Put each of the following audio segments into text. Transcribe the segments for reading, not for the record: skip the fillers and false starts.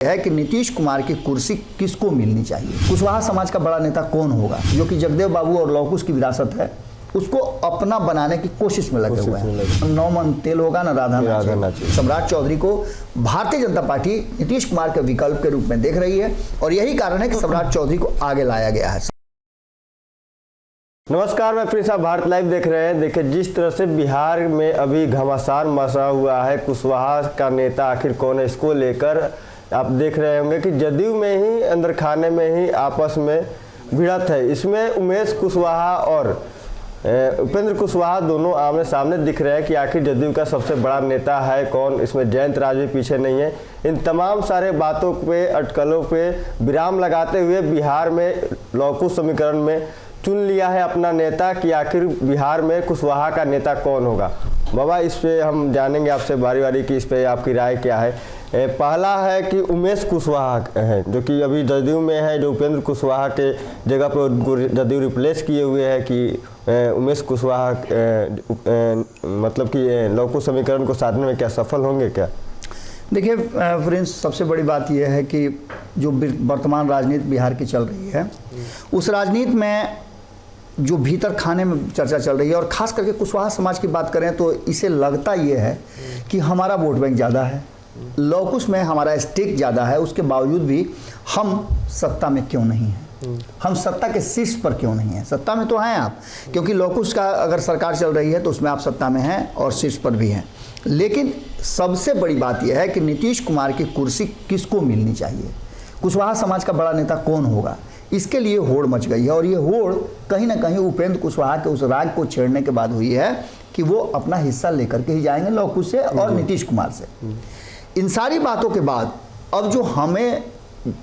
है कि नीतीश कुमार की कुर्सी किसको मिलनी चाहिए। कुशवाहा समाज का बड़ा नेता कौन होगा जो कि जगदेव बाबू और लौकुश की विरासत है उसको अपना बनाने की कोशिश में लगे हुए हैं। नौ मन तेल होगा ना राधा नाचे। सम्राट चौधरी को भारतीय जनता पार्टी नीतीश कुमार के विकल्प के रूप में देख रही है और यही कारण है कि सम्राट चौधरी को आगे लाया गया है। नमस्कार, मैं प्रिंस, आप भारत लाइव देख रहे हैं। देखिए, जिस तरह से बिहार में अभी घमासान मचा हुआ है, कुशवाहा का नेता आखिर कौन है, इसको लेकर आप देख रहे होंगे कि जदयू में ही अंदर खाने में ही आपस में भिड़त है। इसमें उमेश कुशवाहा और उपेंद्र कुशवाहा दोनों आमने सामने दिख रहे हैं कि आखिर जदयू का सबसे बड़ा नेता है कौन। इसमें जयंत राज भी पीछे नहीं है। इन तमाम सारे बातों पे, अटकलों पे विराम लगाते हुए बिहार में लौकुश समीकरण में चुन लिया है अपना नेता कि आखिर बिहार में कुशवाहा का नेता कौन होगा। बाबा, इस पे हम जानेंगे आपसे बारी बारी कि इस पे आपकी राय क्या है। पहला है कि उमेश कुशवाहा है जो कि अभी जदयू में है, जो उपेंद्र कुशवाहा के जगह पर जदयू रिप्लेस किए हुए है कि उमेश कुशवाहा मतलब कि लौकुश समीकरण को साधने में क्या सफल होंगे क्या? देखिए फ्रेंड्स, सबसे बड़ी बात यह है कि जो वर्तमान राजनीति बिहार की चल रही है उस राजनीति में जो भीतर खाने में चर्चा चल रही है और ख़ास करके कुशवाहा समाज की बात करें तो इसे लगता ये है कि हमारा वोट बैंक ज़्यादा है, लौकुश में हमारा स्टेक ज़्यादा है, उसके बावजूद भी हम सत्ता में क्यों नहीं हैं, हम सत्ता के शीर्ष पर क्यों नहीं हैं। सत्ता में तो हैं आप, क्योंकि लौकुश का अगर सरकार चल रही है तो उसमें आप सत्ता में हैं और शीर्ष पर भी हैं। लेकिन सबसे बड़ी बात यह है कि नीतीश कुमार की कुर्सी किसको मिलनी चाहिए, कुशवाहा समाज का बड़ा नेता कौन होगा, इसके लिए होड़ मच गई है। और ये होड़ कहीं ना कहीं उपेंद्र कुशवाहा के उस राग को छेड़ने के बाद हुई है कि वो अपना हिस्सा लेकर के ही जाएंगे लौकुश से और नीतीश कुमार से। इन सारी बातों के बाद अब जो हमें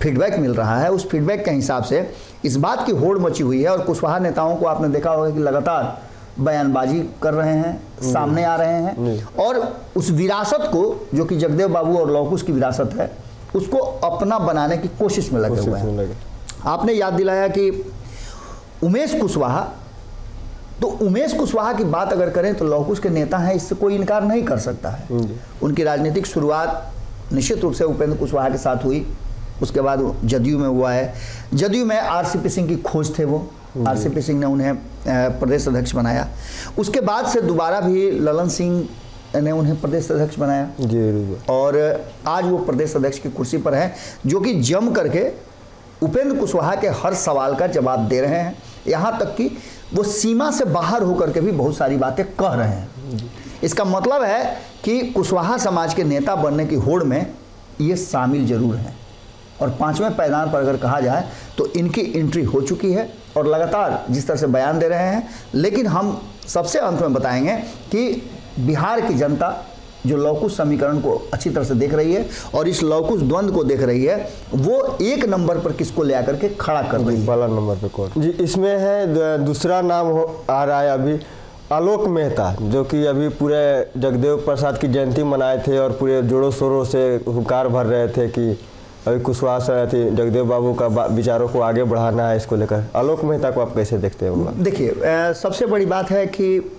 फीडबैक मिल रहा है उस फीडबैक के हिसाब से इस बात की होड़ मची हुई है और कुशवाहा नेताओं को आपने देखा होगा कि लगातार बयानबाजी कर रहे हैं, सामने आ रहे हैं और उस विरासत को जो कि जगदेव बाबू और लौकुश की विरासत है उसको अपना बनाने की कोशिश में लगे हुए हैं। आपने याद दिलाया कि उमेश कुशवाहा, तो उमेश कुशवाहा की बात अगर करें तो लौकुश के नेता हैं, इससे कोई इनकार नहीं कर सकता है। उनकी राजनीतिक शुरुआत निश्चित रूप से उपेंद्र कुशवाहा के साथ हुई, उसके बाद जदयू में हुआ है। जदयू में आरसीपी सिंह की खोज थे, वो आरसीपी सिंह ने उन्हें प्रदेश अध्यक्ष बनाया। उसके बाद से दोबारा भी ललन सिंह ने उन्हें प्रदेश अध्यक्ष बनाया और आज वो प्रदेश अध्यक्ष की कुर्सी पर है, जो कि जम करके उपेंद्र कुशवाहा के हर सवाल का जवाब दे रहे हैं। यहाँ तक कि वो सीमा से बाहर होकर के भी बहुत सारी बातें कह रहे हैं। इसका मतलब है कि कुशवाहा समाज के नेता बनने की होड़ में ये शामिल जरूर हैं और पांचवें पायदान पर अगर कहा जाए तो इनकी एंट्री हो चुकी है और लगातार जिस तरह से बयान दे रहे हैं। लेकिन हम सबसे अंत में बताएंगे कि बिहार की जनता जो लौकुश समीकरण को अच्छी तरह से देख रही है और इस लौकुश द्वंद्व को देख रही है, वो एक नंबर पर किसको ले आकर के खड़ा कर रही है। पहला नंबर पे कौन जी? इसमें है दूसरा नाम आ रहा है अभी आलोक मेहता, जो कि अभी पूरे जगदेव प्रसाद की जयंती मनाए थे और पूरे जोरों शोरों से हुंकार भर रहे थे कि अभी कुशवाहा से थी जगदेव बाबू का विचारों को आगे बढ़ाना है। इसको लेकर आलोक मेहता को आप कैसे देखते हैं? देखिए, सबसे बड़ी बात है कि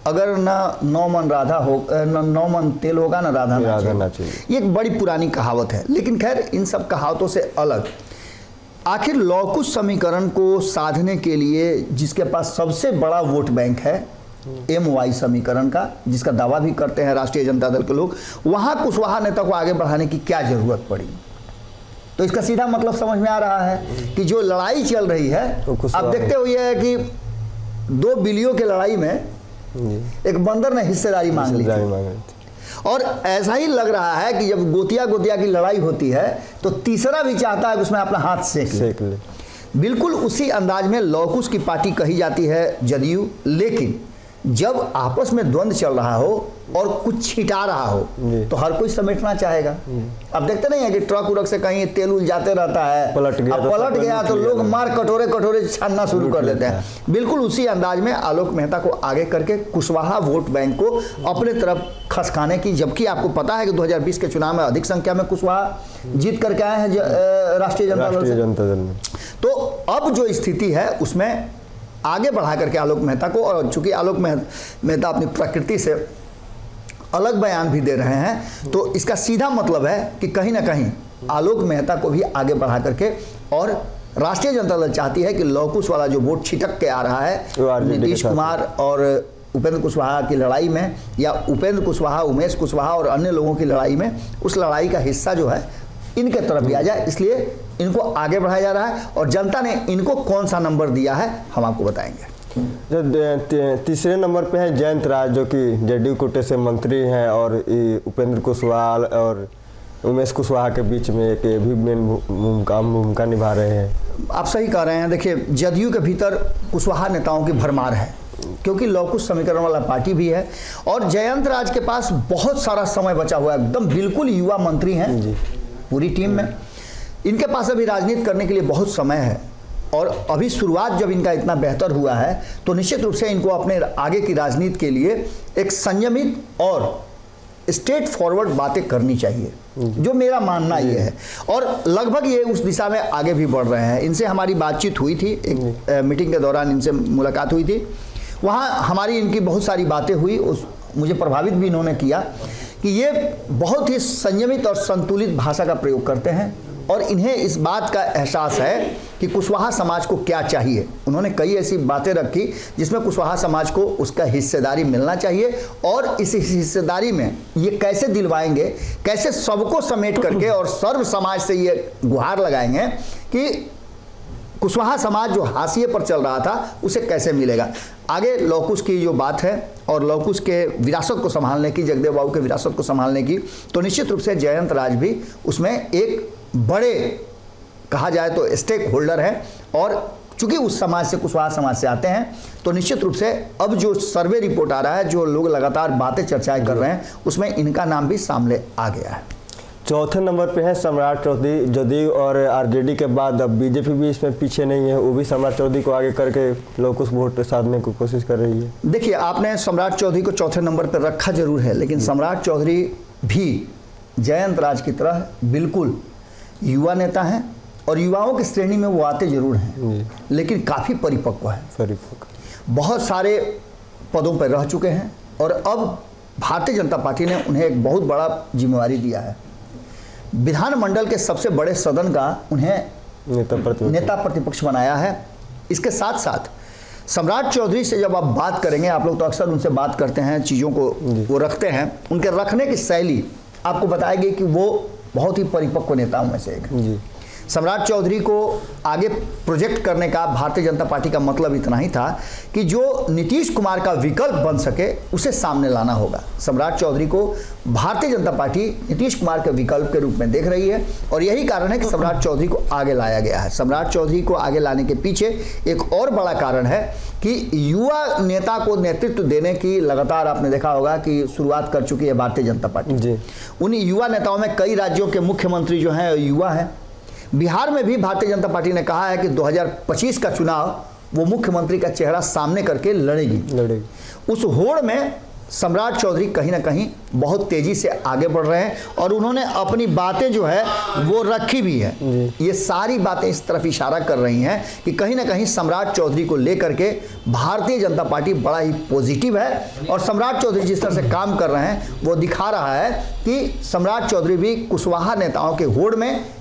अगर ना नौ मन राधा हो, नौ मन तेल होगा ना राधा नाचे, ये एक बड़ी पुरानी कहावत है। लेकिन खैर, इन सब कहावतों से अलग आखिर लौकुश समीकरण को साधने के लिए जिसके पास सबसे बड़ा वोट बैंक है MY समीकरण का, जिसका दावा भी करते हैं राष्ट्रीय जनता दल के लोग, वहां कुशवाहा नेता को आगे बढ़ाने की क्या जरूरत पड़ी। तो इसका सीधा मतलब समझ में आ रहा है कि जो लड़ाई चल रही है, आप देखते हुए है कि 2 बिलियों की लड़ाई में एक बंदर ने हिस्सेदारी मांग ली और ऐसा ही लग रहा है कि जब गोतिया की लड़ाई होती है तो तीसरा भी चाहता है कि उसमें अपना हाथ सेक ले। बिल्कुल उसी अंदाज में लौकुश की पार्टी कही जाती है जदयू। लेकिन जब आपस में द्वंद्व चल रहा हो और कुछ छिटा रहा हो तो हर कोई समेटना चाहेगा। अब देखते नहीं है कि ट्रक उरक से कहीं तेल उल जाते रहता है, पलट गया तो लोग मार कटोरे छानना शुरू कर देते हैं। बिल्कुल उसी अंदाज में आलोक मेहता को आगे करके कुशवाहा वोट बैंक को अपने तरफ खसकाने की, जबकि आपको पता है कि 2020 के चुनाव में अधिक संख्या में कुशवाहा जीत करके आए हैं राष्ट्रीय जनता दल में। तो अब जो स्थिति है उसमें आगे बढ़ा करके आलोक मेहता को, और चूंकि आलोक मेहता अपनी प्रकृति से अलग बयान भी दे रहे हैं तो इसका सीधा मतलब है कि कहीं ना कहीं आलोक मेहता को भी आगे बढ़ा करके, और राष्ट्रीय जनता दल चाहती है कि लौह कुश वाला जो वोट छिटक के आ रहा है नीतीश कुमार और उपेंद्र कुशवाहा की लड़ाई में, या उपेंद्र कुशवाहा, उमेश कुशवाहा और अन्य लोगों की लड़ाई में, उस लड़ाई का हिस्सा जो है इनके तरफ भी आ जाए, इसलिए इनको आगे बढ़ाया जा रहा है। और जनता ने इनको कौन सा नंबर दिया है हम आपको बताएंगे। जो तीसरे नंबर पे है जयंत राज, जो कि जेडीयू कोटे से मंत्री हैं और उपेंद्र कुशवाहा और उमेश कुशवाहा के बीच में एक भी मेन भूमिका निभा रहे हैं। आप सही कह रहे हैं। देखिए, जदयू के भीतर कुशवाहा नेताओं की भरमार है, क्योंकि लौह कुश समीकरण वाला पार्टी भी है, और जयंत राज के पास बहुत सारा समय बचा हुआ है, एकदम बिल्कुल युवा मंत्री हैं पूरी टीम में। इनके पास अभी राजनीति करने के लिए बहुत समय है, और अभी शुरुआत जब इनका इतना बेहतर हुआ है तो निश्चित रूप से इनको अपने आगे की राजनीति के लिए एक संयमित और स्ट्रेट फॉरवर्ड बातें करनी चाहिए, जो मेरा मानना ये है। और लगभग ये उस दिशा में आगे भी बढ़ रहे हैं। इनसे हमारी बातचीत हुई थी, एक मीटिंग के दौरान इनसे मुलाकात हुई थी, वहाँ हमारी इनकी बहुत सारी बातें हुई, मुझे प्रभावित भी इन्होंने किया कि ये बहुत ही संयमित और संतुलित भाषा का प्रयोग करते हैं, और इन्हें इस बात का एहसास है कि कुशवाहा समाज को क्या चाहिए। उन्होंने कई ऐसी बातें रखी जिसमें कुशवाहा समाज को उसका हिस्सेदारी मिलना चाहिए, और इस हिस्सेदारी में ये कैसे दिलवाएंगे, कैसे सबको समेट करके और सर्व समाज से ये गुहार लगाएंगे कि कुशवाहा समाज जो हाशिए पर चल रहा था उसे कैसे मिलेगा। आगे लौह कुश की जो बात है और लौह कुश के विरासत को संभालने की, जगदेव बाबू के विरासत को संभालने की, तो निश्चित रूप से जयंत राज भी उसमें एक बड़े, कहा जाए तो स्टेक होल्डर है। और चूंकि उस समाज से, कुशवाहा समाज से आते हैं, तो निश्चित रूप से अब जो सर्वे रिपोर्ट आ रहा है, जो लोग लगातार बातें चर्चाएं कर रहे हैं, उसमें इनका नाम भी सामने आ गया है। चौथे नंबर पे है सम्राट चौधरी। जदयू और आरजेडी के बाद अब बीजेपी भी इसमें पीछे नहीं है, वो भी सम्राट चौधरी को आगे करके लौह कुश वोट साधने की कोशिश कर रही है। देखिए, आपने सम्राट चौधरी को चौथे नंबर पर रखा जरूर है, लेकिन सम्राट चौधरी भी जयंत राज की तरह बिल्कुल युवा नेता हैं, और युवाओं की श्रेणी में वो आते जरूर हैं, लेकिन काफ़ी परिपक्व है, बहुत सारे पदों पर रह चुके हैं, और अब भारतीय जनता पार्टी ने उन्हें एक बहुत बड़ा जिम्मेवारी दिया है। विधानमंडल के सबसे बड़े सदन का उन्हें नेता प्रतिपक्ष बनाया है। इसके साथ साथ सम्राट चौधरी से जब आप बात करेंगे, आप लोग तो अक्सर उनसे बात करते हैं, चीज़ों को वो रखते हैं, उनके रखने की शैली आपको बताएगी कि वो बहुत ही परिपक्व नेताओं में से एक। सम्राट चौधरी को आगे प्रोजेक्ट करने का भारतीय जनता पार्टी का मतलब इतना ही था कि जो नीतीश कुमार का विकल्प बन सके उसे सामने लाना होगा। सम्राट चौधरी को भारतीय जनता पार्टी नीतीश कुमार के विकल्प के रूप में देख रही है, और यही कारण है कि सम्राट चौधरी को आगे लाया गया है। सम्राट चौधरी को आगे लाने के पीछे एक और बड़ा कारण है कि युवा नेता को नेतृत्व देने की लगातार आपने देखा होगा कि शुरुआत कर चुकी है भारतीय जनता पार्टी। उन युवा नेताओं में कई राज्यों के मुख्यमंत्री जो हैं युवा हैं। बिहार में भी भारतीय जनता पार्टी ने कहा है कि 2025 का चुनाव वो मुख्यमंत्री का चेहरा सामने करके लड़ेगी। उस होड़ में सम्राट चौधरी कहीं ना कहीं बहुत तेजी से आगे बढ़ रहे हैं, और उन्होंने अपनी बातें जो है वो रखी भी है। ये सारी बातें इस तरफ इशारा कर रही हैं कि कहीं ना कहीं सम्राट चौधरी को लेकर के भारतीय जनता पार्टी बड़ा ही पॉजिटिव है, और सम्राट चौधरी जिस तरह से काम कर रहे हैं वो दिखा रहा है कि सम्राट चौधरी भी कुशवाहा नेताओं के होड़ में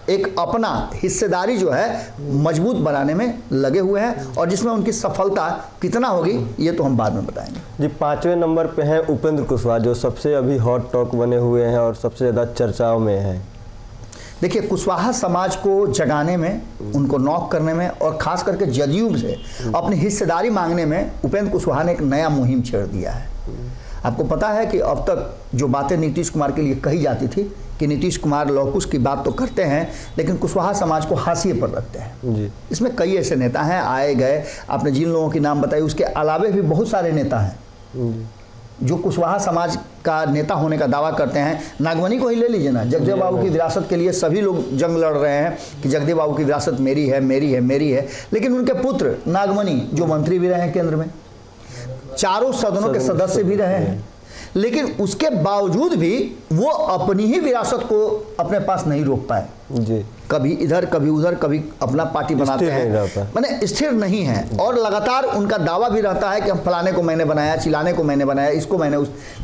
एक अपना हिस्सेदारी जो है मजबूत बनाने में लगे हुए हैं, और जिसमें उनकी सफलता कितना होगी ये तो हम बाद में बताएंगे। जी, 5वें नंबर पे हैं उपेंद्र कुशवाहा, जो सबसे अभी हॉट टॉक बने हुए हैं और सबसे ज़्यादा चर्चाओं में हैं। देखिए, कुशवाहा समाज को जगाने में, उनको नॉक करने में, और खास करके जदयू से अपनी हिस्सेदारी मांगने में उपेंद्र कुशवाहा ने एक नया मुहिम छेड़ दिया है। आपको पता है कि अब तक जो बातें नीतीश कुमार के लिए कही जाती थी कि नीतीश कुमार लौह कुश की बात तो करते हैं लेकिन कुशवाहा समाज को हाशिए पर रखते हैं जी। इसमें कई ऐसे नेता हैं आए गए, आपने जिन लोगों की नाम बताई उसके अलावे भी बहुत सारे नेता हैं जो कुशवाहा समाज का नेता होने का दावा करते हैं। नागमनी को ही ले लीजिए ना, जगदेव बाबू की विरासत के लिए सभी लोग जंग लड़ रहे हैं कि जगदेव बाबू की विरासत मेरी है मेरी है मेरी है, लेकिन उनके पुत्र नागमनी जो मंत्री भी रहे हैं केंद्र में, चारों सदनों के सदस्य भी रहे हैं, लेकिन उसके बावजूद भी वो अपनी ही विरासत को अपने पास नहीं रोक पाए जी। कभी इधर कभी उधर, कभी अपना पार्टी बनाते हैं, माने स्थिर नहीं है। और लगातार उनका दावा भी रहता है कि हम फलाने को मैंने बनाया, चिलाने को मैंने बनाया, इसको मैंने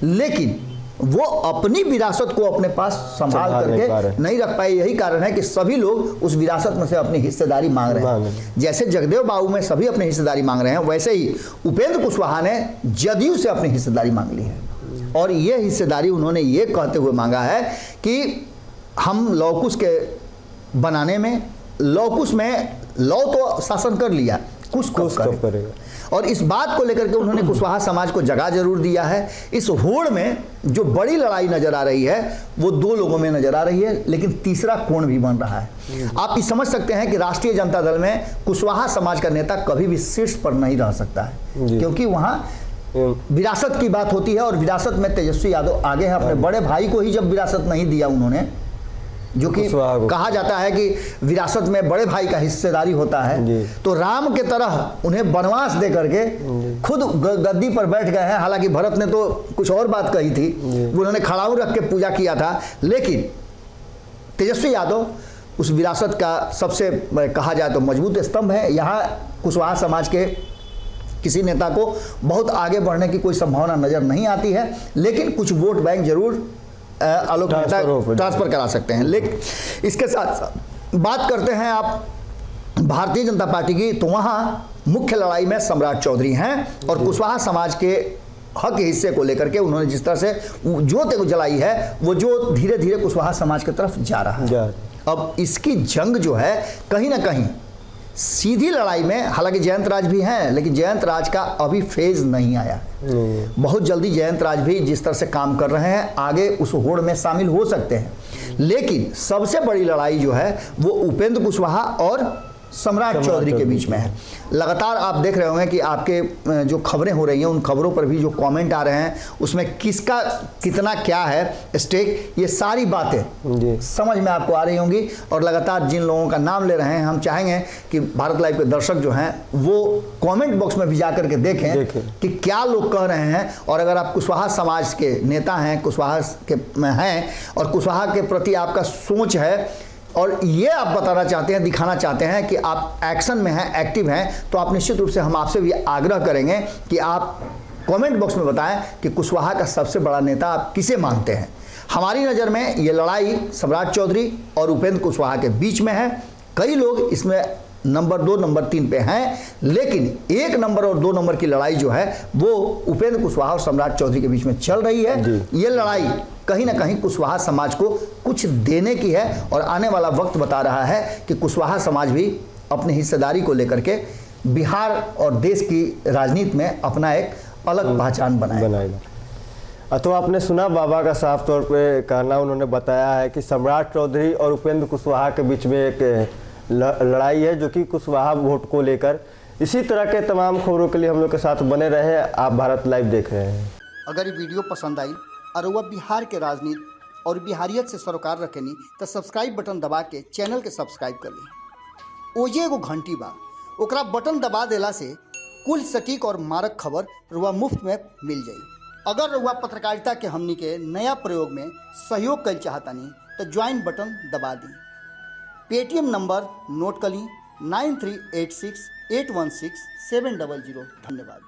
लेकिन वो अपनी विरासत को अपने पास संभाल करके नहीं रख पाए। यही कारण है कि सभी लोग उस विरासत में से अपनी हिस्सेदारी मांग रहे हैं। जैसे जगदेव बाबू में सभी अपनी हिस्सेदारी मांग रहे हैं, वैसे ही उपेंद्र कुशवाहा ने जदयू से अपनी हिस्सेदारी मांग ली है। और ये हिस्सेदारी उन्होंने ये कहते हुए मांगा है कि हम लौकुश के बनाने में, लौकुश में लौ तो शासन कर लिया, कुछ करेगा। और इस बात को लेकर के उन्होंने कुशवाहा समाज को जगह जरूर दिया है। इस होड़ में जो बड़ी लड़ाई नजर आ रही है वो दो लोगों में नजर आ रही है, लेकिन तीसरा कोण भी बन रहा है। आप ये समझ सकते हैं कि राष्ट्रीय जनता दल में कुशवाहा समाज का नेता कभी भी शीर्ष पर नहीं रह सकता है, क्योंकि वहां विरासत की बात होती है और विरासत में तेजस्वी यादव आगे है। अपने बड़े भाई को ही जब विरासत नहीं दिया उन्होंने, जो कि कहा जाता है कि विरासत में बड़े भाई का हिस्सेदारी होता है, तो राम के तरह उन्हें वनवास दे करके खुद गद्दी पर बैठ गए हैं। हालांकि भरत ने तो कुछ और बात कही थी, उन्होंने खड़ाऊ रख के पूजा किया था, लेकिन तेजस्वी यादव उस विरासत का सबसे कहा जाए तो मजबूत स्तंभ है। यहाँ कुशवाहा समाज के किसी नेता को बहुत आगे बढ़ने की कोई संभावना नजर नहीं आती है, लेकिन कुछ वोट बैंक जरूर आलोक मेहता ट्रांसफर करा सकते हैं। लेकिन इसके साथ बात करते हैं आप भारतीय जनता पार्टी की, तो वहाँ मुख्य लड़ाई में सम्राट चौधरी हैं और कुशवाहा समाज के हक हिस्से को लेकर के उन्होंने जिस तरह से जोत जलाई है, वो जो धीरे धीरे कुशवाहा समाज की तरफ जा रहा है। अब इसकी जंग जो है कहीं ना कहीं सीधी लड़ाई में, हालांकि जयंत राज भी हैं, लेकिन जयंत राज का अभी फेज नहीं आया। बहुत जल्दी जयंत राज भी जिस तरह से काम कर रहे हैं आगे उस होड़ में शामिल हो सकते हैं। लेकिन सबसे बड़ी लड़ाई जो है वो उपेंद्र कुशवाहा और सम्राट चौधरी के बीच में है। लगातार आप देख रहे होंगे कि आपके जो खबरें हो रही हैं उन खबरों पर भी जो कमेंट आ रहे हैं उसमें किसका कितना क्या है स्टेक, ये सारी बातें समझ में आपको आ रही होंगी। और लगातार जिन लोगों का नाम ले रहे हैं, हम चाहेंगे कि भारत लाइव के दर्शक जो हैं वो कमेंट बॉक्स में भी जा करके देखें कि क्या लोग कह रहे हैं। और अगर आप कुशवाहा समाज के नेता हैं, कुशवाहा के हैं और कुशवाहा के प्रति आपका सोच है और ये आप बताना चाहते हैं, दिखाना चाहते हैं कि आप एक्शन में हैं, एक्टिव हैं, तो आप निश्चित रूप से हम आपसे भी आग्रह करेंगे कि आप कमेंट बॉक्स में बताएं कि कुशवाहा का सबसे बड़ा नेता आप किसे मानते हैं। हमारी नज़र में ये लड़ाई सम्राट चौधरी और उपेंद्र कुशवाहा के बीच में है। कई लोग इसमें नंबर 2 नंबर 3 पे हैं, लेकिन 1 नंबर और 2 नंबर की लड़ाई जो है वो उपेंद्र कुशवाहा और सम्राट चौधरी के बीच में चल रही है। ये लड़ाई कहीं ना कहीं कुशवाहा समाज को कुछ देने की है और आने वाला वक्त बता रहा है कि कुशवाहा समाज भी अपनी हिस्सेदारी को लेकर के बिहार और देश की राजनीति में अपना एक अलग पहचान बनाएगा। तो आपने सुना बाबा का साफ तौर पे कहना, उन्होंने बताया है कि सम्राट चौधरी और उपेंद्र कुशवाहा के बीच में एक लड़ाई है जो कि कुशवाहा वोट को लेकर। इसी तरह के तमाम खबरों के लिए हम लोग के साथ बने रहे। आप भारत लाइव देख रहे हैं। अगर ये वीडियो पसंद आई और वह बिहार के राजनीति और बिहारियत से सरोकार रखेनी तो सब्सक्राइब बटन दबा के चैनल के सब्सक्राइब कर ली। ओजे एगो घंटी बा, ओकरा बटन दबा देला से कुल सटीक और मारक खबर रुआ मुफ्त में मिल जाई। अगर रुआ पत्रकारिता के हमनी के नया प्रयोग में सहयोग कर चाहतानी तो ज्वाइन बटन दबा दी। पेटीएम नंबर नोट कर ली 9386816700। धन्यवाद।